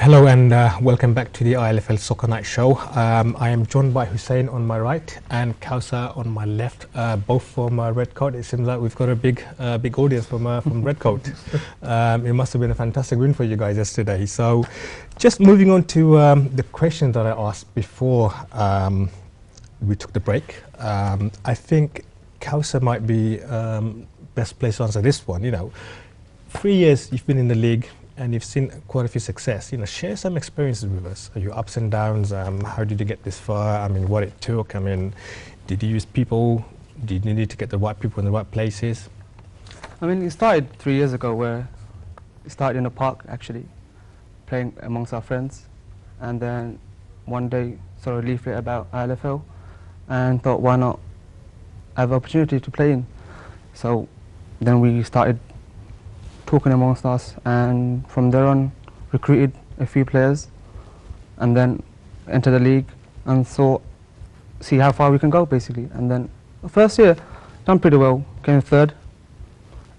Hello and welcome back to the ILFL Soccer Night Show. I am joined by Hussein on my right and Kausa on my left, both from Redcoat. It seems like we've got a big audience from Redcoat. It must have been a fantastic win for you guys yesterday. So just moving on to the questions that I asked before we took the break. I think Kausa might be best placed to answer this one. 3 years you've been in the league, and you've seen quite a few success. Share some experiences with us. Your ups and downs. How did you get this far? I mean, what it took. I mean, did you use people? Did you need to get the right people in the right places? I mean, it started 3 years ago, where it started in a park, actually, playing amongst our friends. And then one day, saw a leaflet about ILFL, and thought, why not have the opportunity to play in? So then we started talking amongst us, and from there on recruited a few players, and then entered the league and see how far we can go, basically. And then the first year done pretty well, came third,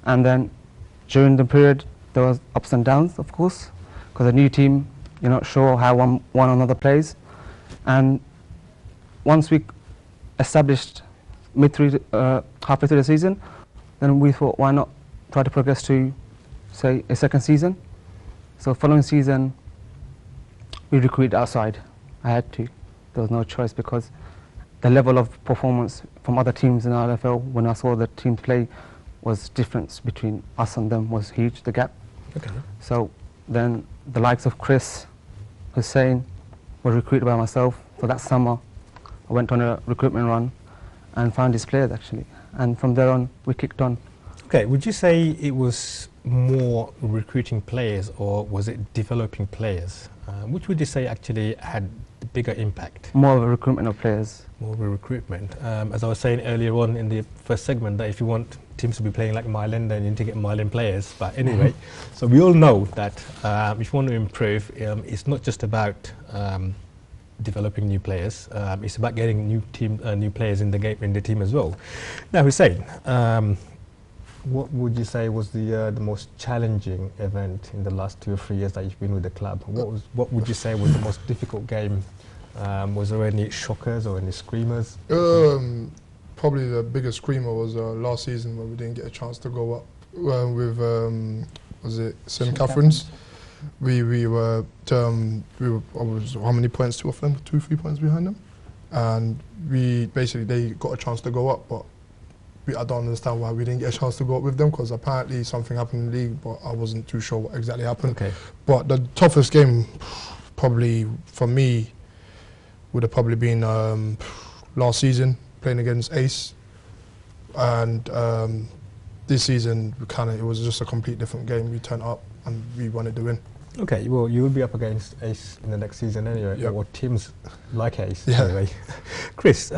and then during the period there was ups and downs, of course, because a new team, you're not sure how one another plays. And once we established halfway through the season, then we thought, why not try to progress to, say, a second season. So following season we recruited outside. I had to. There was no choice, because the level of performance from other teams in ILFL, when I saw the teams play, was difference between us and them was huge, the gap. Okay. So then the likes of Chris, Hussein were recruited by myself. For that summer I went on a recruitment run and found these players, actually, and from there on we kicked on. Okay, would you say it was more recruiting players, or was it developing players? Which would you say actually had the bigger impact? More of a recruitment of players. More of a recruitment. As I was saying earlier on in the first segment, that if you want teams to be playing like Myland, then you need to get Myland players. But anyway, so we all know that if you want to improve, it's not just about developing new players. It's about getting new players in the game, in the team as well. Now, Hussein, what would you say was the most challenging event in the last 2 or 3 years that you've been with the club? What would you say was the most difficult game? Was there any shockers or any screamers? Probably the biggest screamer was last season, when we didn't get a chance to go up with was it St. Catherine's? We were how many points to off them? 2-3 points behind them, and they got a chance to go up, but I don't understand why we didn't get a chance to go up with them, because apparently something happened in the league, but I wasn't too sure what exactly happened. Okay. But the toughest game, probably for me, would have probably been last season, playing against Ace, and this season it was just a complete different game. We turned up and we wanted to win. Okay, well, you will be up against Ace in the next season anyway, yep. Or teams like Ace, yeah. Anyway. Chris,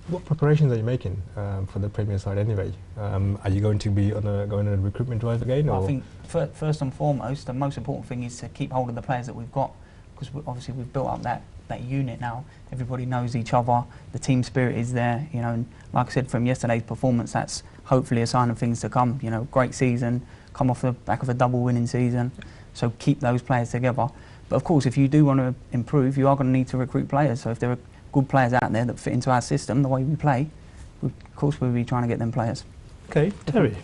what preparations are you making for the Premier side anyway? Are you going to be going on a recruitment drive again? Or? I think first and foremost, the most important thing is to keep hold of the players that we've got, because obviously we've built up that unit now. Everybody knows each other, the team spirit is there, and like I said, from yesterday's performance, that's hopefully a sign of things to come. Great season, come off the back of a double winning season, so keep those players together. But of course, if you do want to improve, you are going to need to recruit players. So if there are good players out there that fit into our system, the way we play, of course we'll be trying to get them players. Okay, Terry,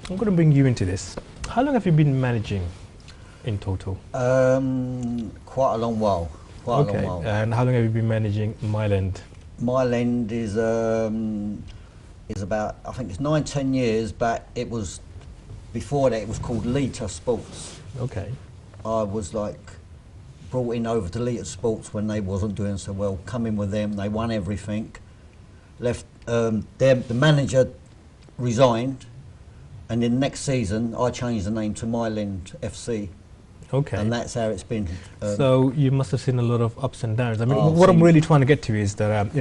I'm going to bring you into this. How long have you been managing in total? Quite a long while. Quite a long while. And how long have you been managing Myland? Myland is about, I think it's 9-10 years, but it was, before that it was called Lita Sports. Okay. I was brought in over to Lita Sports when they wasn't doing so well. Come in with them, they won everything. Left, the manager resigned, and then next season I changed the name to Myland FC. Okay. And that's how it's been. So you must have seen a lot of ups and downs. I mean, what I'm really trying to get to is that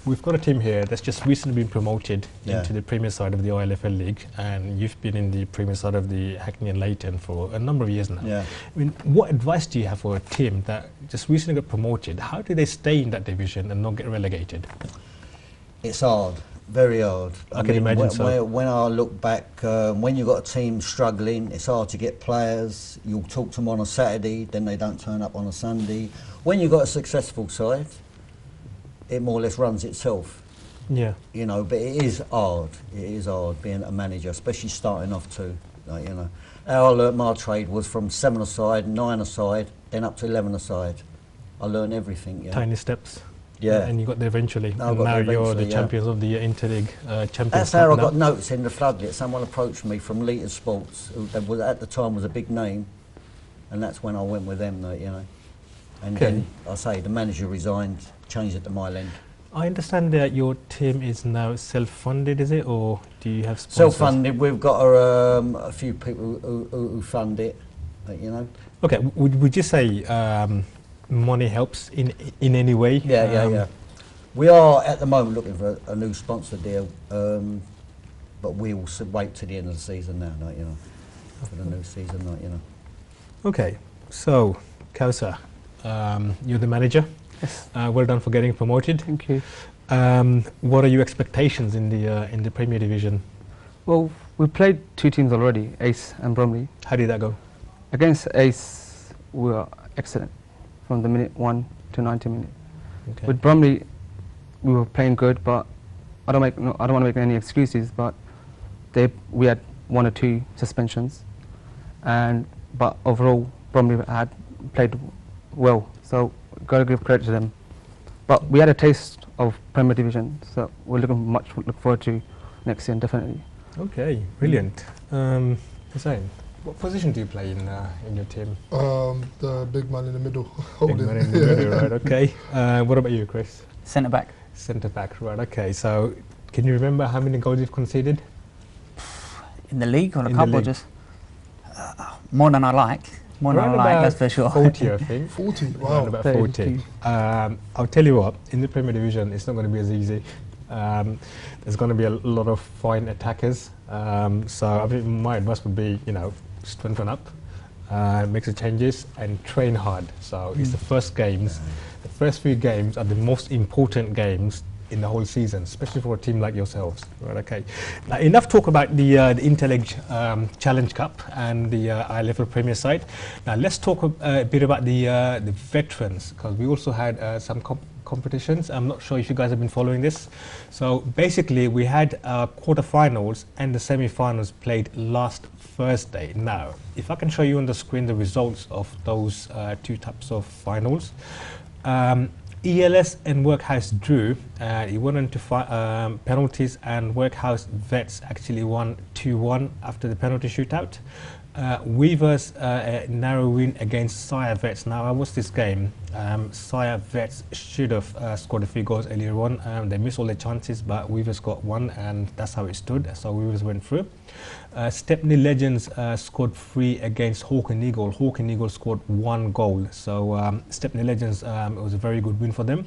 we've got a team here that's just recently been promoted into the Premier side of the ILFL League, and you've been in the Premier side of the Hackney and Leighton for a number of years now. Yeah. I mean, what advice do you have for a team that just recently got promoted? How do they stay in that division and not get relegated? It's hard. Very hard. I can imagine so. When I look back, when you've got a team struggling, it's hard to get players. You'll talk to them on a Saturday, then they don't turn up on a Sunday. When you've got a successful side, it more or less runs itself. Yeah. You know, but it is hard. It is hard being a manager, especially starting off too. Like, you know, how I learnt my trade was from 7-a-side, 9-a-side, then up to 11-a-side. I learned everything. Yeah. Tiny steps. Yeah. And you got there eventually. I And got now there you're the eventually, yeah. champions of the Interleague Champions That's Cup how I now. got notes in the floodlit. Someone approached me from Leiter Sports, who was, at the time was a big name, and that's when I went with them, you know. And then, I say, the manager resigned, changed it to my end. I understand that your team is now self-funded, is it, or do you have sponsors? Self-funded, we've got a few people who fund it, you know. Okay, would you say money helps in any way? Yeah. We are at the moment looking for a new sponsor deal, but we will wait to the end of the season now, like, you know, for the new season, like, you know. Okay, so Kausa, you're the manager. Yes. Well done for getting promoted. Thank you. What are your expectations in the Premier Division? Well, we played 2 teams already, Ace and Bromley. How did that go? Against Ace, we were excellent from the minute 1 to 90 minutes. Okay. With Bromley, we were playing good, but I don't want to make any excuses. But we had 1 or 2 suspensions, but overall, Bromley had played well. So got to give credit to them. But we had a taste of Premier Division, so we're look forward to next year, definitely. Okay, brilliant. Hussein, what position do you play in your team? The big man in the middle. Big man in the middle, right? Okay. What about you, Chris? Centre back. Centre back, right? Okay. So, can you remember how many goals you've conceded In the league or a in the couple? league? Just more than I like. More than I like, that's for sure. 40, I think. 40, Around wow. about 32. 40. I'll tell you what, in the Premier Division, it's not going to be as easy. There's going to be a lot of fine attackers. So I think my advice would be, you know, strengthen up, make the changes, and train hard. So it's the first games. The first few games are the most important games in the whole season, especially for a team like yourselves. Right, okay. Now, enough talk about the Interleague Challenge Cup and the ILFL Premier side. Now, let's talk a bit about the veterans, because we also had some competitions. I'm not sure if you guys have been following this. So basically, we had quarterfinals and the semi-finals played last Thursday. Now, if I can show you on the screen the results of those 2 types of finals. ELS and Workhouse drew. It went into penalties, and Workhouse Vets actually won 2-1 after the penalty shootout. Weavers narrow win against Sire Vets. Now, I watched this game. Sire Vets should have scored a few goals earlier on. They missed all their chances, but Weavers got 1, and that's how it stood. So Weavers went through. Stepney Legends scored 3 against Hawk and Eagle. Hawk and Eagle scored 1 goal. So Stepney Legends, it was a very good win for them.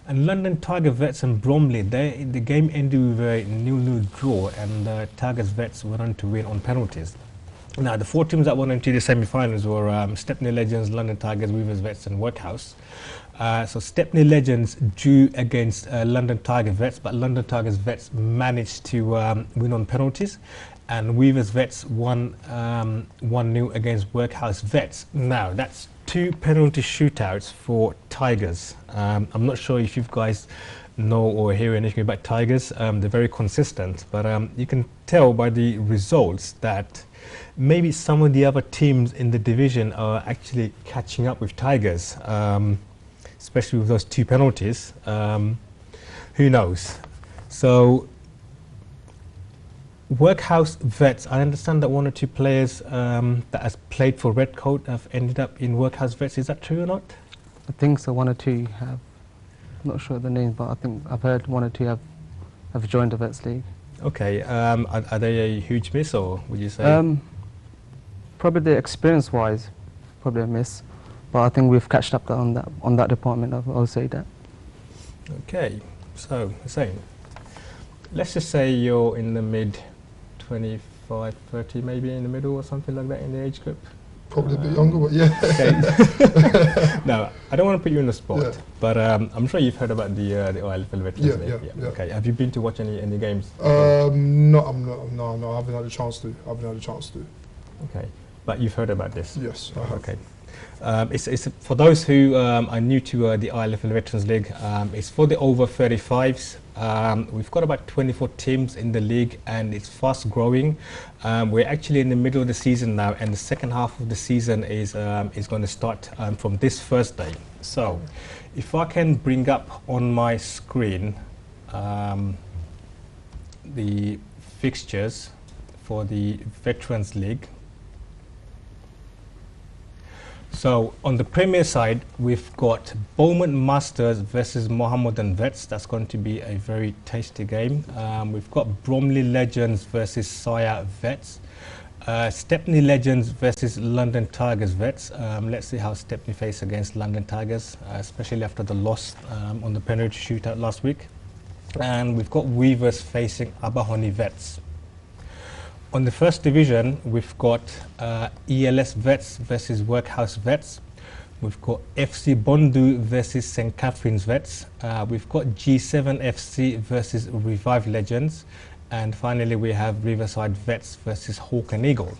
And London Tiger Vets and Bromley, the game ended with a 0-0 draw, and Tigers Vets went on to win on penalties. Now, the 4 teams that went into the semi-finals were Stepney Legends, London Tigers, Weavers Vets and Workhouse. So Stepney Legends drew against London Tiger Vets, but London Tigers Vets managed to win on penalties, and Weavers Vets won 1-0 against Workhouse Vets. Now, that's 2 penalty shootouts for Tigers. I'm not sure if you guys know or hear anything about Tigers. They're very consistent, but you can tell by the results that maybe some of the other teams in the division are actually catching up with Tigers, especially with those 2 penalties. Who knows? So, Workhouse Vets, I understand that 1 or 2 players that has played for Redcoat have ended up in Workhouse Vets. Is that true or not? I think so. 1 or 2 have. I'm not sure the names, but I think I've heard 1 or 2 have joined the Vets League. Okay. Are they a huge miss, or would you say? Probably the experience-wise, probably a miss, but I think we've catched up on that department. I'll say that. Okay. So, Hussein, let's just say you're in the mid 25, 30, maybe in the middle or something like that in the age group. Probably a bit younger, but yeah. Okay. Now, I don't want to put you in the spot, Yeah. but I'm sure you've heard about the ILFL Veterans League. Yeah. Okay. Have you been to watch any games? No, I haven't had a chance to. Okay. But you've heard about this? Yes, I have. Okay. It's for those who are new to the ILFL Veterans League. It's for the over 35s. We've got about 24 teams in the league, and it's fast growing. We're actually in the middle of the season now, and the second half of the season is going to start from this Thursday. So, if I can bring up on my screen the fixtures for the Veterans League. So on the Premier side, we've got Bowman Masters versus Mohammedan Vets. That's going to be a very tasty game. We've got Bromley Legends versus Saya Vets. Stepney Legends versus London Tigers Vets. Let's see how Stepney face against London Tigers, especially after the loss on the penalty shootout last week. And we've got Weavers facing Abahoni Vets. On the first division, we've got ELS Vets versus Workhouse Vets. We've got FC Bondu versus St. Catherine's Vets. We've got G7 FC versus Revive Legends. And finally, we have Riverside Vets versus Hawk and Eagle.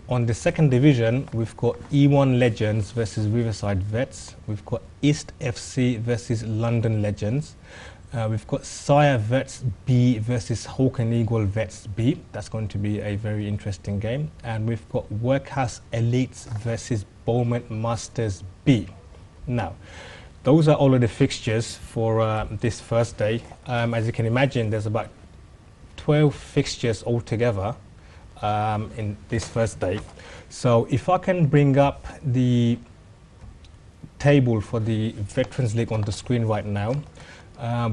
On the second division, we've got E1 Legends versus Riverside Vets. We've got East FC versus London Legends. We've got Sire Vets B versus Hawk and Eagle Vets B. That's going to be a very interesting game. And we've got Workhouse Elites versus Bowman Masters B. Now, those are all of the fixtures for this Thursday. As you can imagine, there's about 12 fixtures altogether in this Thursday. So if I can bring up the table for the Veterans League on the screen right now.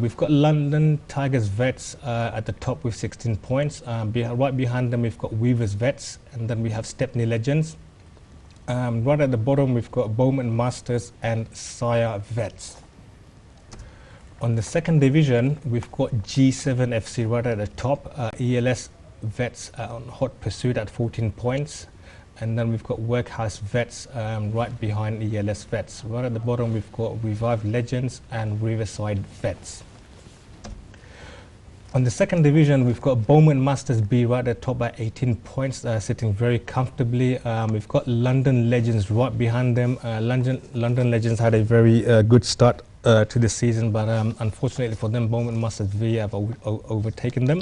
We've got London Tigers Vets at the top with 16 points. Right behind them, we've got Weavers Vets, and then we have Stepney Legends. Right at the bottom, we've got Bowman Masters and Sire Vets. On the second division, we've got G7 FC right at the top. ELS Vets on hot pursuit at 14 points. And then we've got Workhouse Vets right behind ELS Vets. Right at the bottom, we've got Revive Legends and Riverside Vets. On the second division, we've got Bowman Masters B right at the top at 18 points, sitting very comfortably. We've got London Legends right behind them. London Legends had a very good start to the season, but unfortunately for them, Bowman Masters V have overtaken them.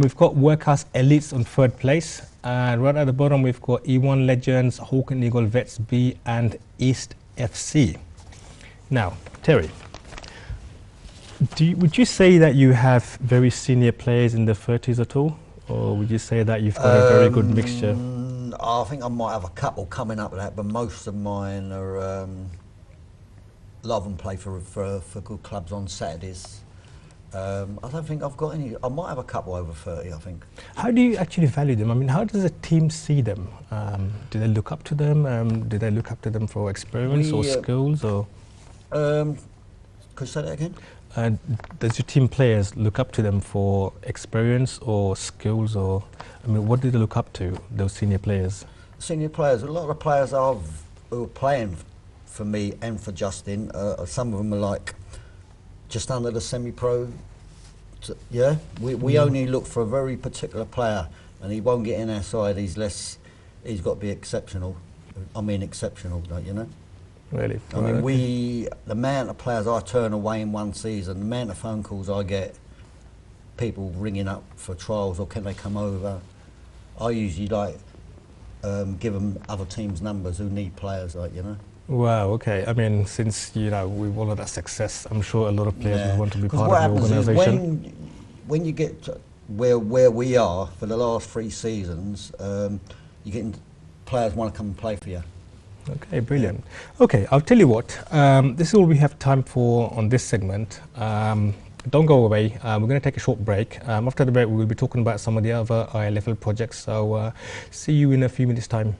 We've got Workhouse Elites on third place. Right at the bottom, we've got E1 Legends, Hawk and Eagle Vets B, and East FC. Now, Terry, would you say that you have very senior players in the 30s at all? Or would you say that you've got a very good mixture? I think I might have a couple coming up with that, but most of mine are, a lot of them play for good clubs on Saturdays. I don't think I've got any. I might have a couple over 30, I think. How do you actually value them? I mean, how does a team see them? Do they look up to them? Do they look up to them for experience or skills? Or could you say that again? Does your team players look up to them for experience or skills? Or, I mean, what do they look up to, those senior players? Senior players, a lot of the players who are playing for me and for Justin, some of them are like just under the semi-pro. Yeah, we only look for a very particular player, and he won't get in our side. He's got to be exceptional. I mean, exceptional, don't you know? Really? I mean, the amount of players I turn away in one season, the amount of phone calls I get, people ringing up for trials or can they come over. I usually give them other teams' numbers who need players, you know. Wow, okay. I mean, since, with all of that success, I'm sure a lot of players would want to be part of the organisation. When you get to where we are for the last 3 seasons, you're getting players want to come and play for you. Okay, brilliant. Okay, I'll tell you what, this is all we have time for on this segment. Don't go away, we're going to take a short break. After the break, we will be talking about some of the other ILFL projects, so see you in a few minutes' time.